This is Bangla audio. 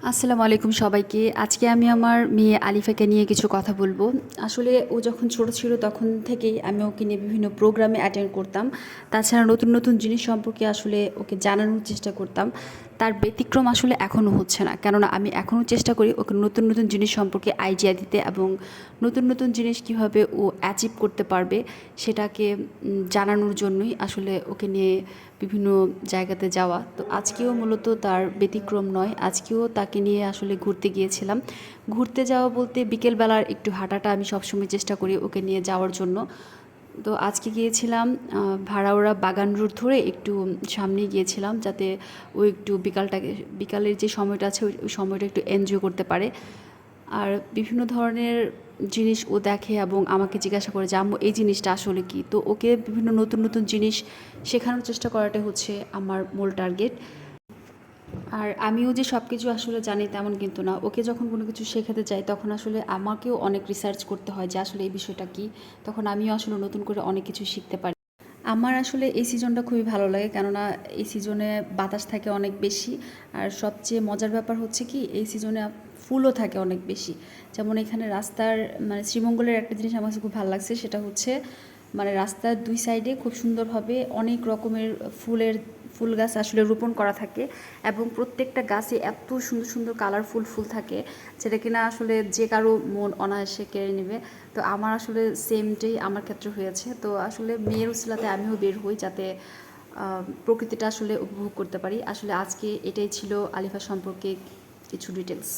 আসসালামু আলাইকুম সবাইকে। আজকে আমি আমার মেয়ে আলিফাকে নিয়ে কিছু কথা বলবো। আসলে ও যখন ছোট ছিল তখন থেকেই আমি ওকে নিয়ে বিভিন্ন প্রোগ্রামে অ্যাটেন্ড করতাম। তাছাড়া নতুন, নতুন জিনিস সম্পর্কে আসলে ওকে জানানোর চেষ্টা করতাম। তার ব্যতিক্রম আসলে এখনও হচ্ছে না। কেননা আমি এখনও চেষ্টা করি ওকে নতুন, নতুন জিনিস সম্পর্কে আইডিয়া দিতে এবং নতুন, নতুন জিনিস কীভাবে ও অ্যাচিভ করতে পারবে সেটাকে জানানোর জন্যই আসলে ওকে নিয়ে বিভিন্ন জায়গাতে যাওয়া। তো আজকেও মূলত তার ব্যতিক্রম নয়। আজকেও তাকে নিয়ে আসলে ঘুরতে গিয়েছিলাম। ঘুরতে যাওয়া বলতে বিকেলবেলার একটু হাঁটাটা আমি সবসময় চেষ্টা করি ওকে নিয়ে যাওয়ার জন্য। তো আজকে গিয়েছিলাম ভাড়াওড়া বাগান রুট ধরে একটু সামনে গিয়েছিলাম যাতে ও একটু বিকালের যে সময়টা আছে ওই সময়টা একটু এনজয় করতে পারে। আর বিভিন্ন ধরনের জিনিস ও দেখে এবং আমাকে জিজ্ঞাসা করে যে আম্মু এই জিনিসটা আসলে কী। তো ওকে বিভিন্ন নতুন নতুন জিনিস শেখানোর চেষ্টা করাটাই হচ্ছে আমার মূল টার্গেট। আর আমিও যে সব কিছু আসলে জানি তেমন কিন্তু না। ওকে যখন কোনো কিছু শেখাতে যাই তখন আসলে আমাকেও অনেক রিসার্চ করতে হয় যে আসলে এই বিষয়টা কী। তখন আমিও আসলে নতুন করে অনেক কিছু শিখতে পারি। আমার আসলে এই সিজনটা খুবই ভালো লাগে, কেননা এই সিজনে বাতাস থাকে অনেক বেশি। আর সবচেয়ে মজার ব্যাপার হচ্ছে কি, এই সিজনে ফুলও থাকে অনেক বেশি। যেমন এখানে রাস্তার মানে শ্রীমঙ্গলের একটা জিনিস আমার কাছে খুব ভালো লাগছে, সেটা হচ্ছে মানে রাস্তার দুই সাইডে খুব সুন্দরভাবে অনেক রকমের ফুল গাছ আসলে রোপণ করা থাকে এবং প্রত্যেকটা গাছে এত সুন্দর সুন্দর কালারফুল ফুল থাকে যেটা কিনা আসলে যে কারো মন অনায়াসে কেড়ে নেবে। তো আমার আসলে সেমটাই আমার ক্ষেত্রে হয়েছে। তো আসলে মেয়ের উসিলাতে আমিও বের হই যাতে প্রকৃতিটা আসলে উপভোগ করতে পারি। আসলে আজকে এটাই ছিল আলিফা সম্পর্কে কিছু ডিটেলস।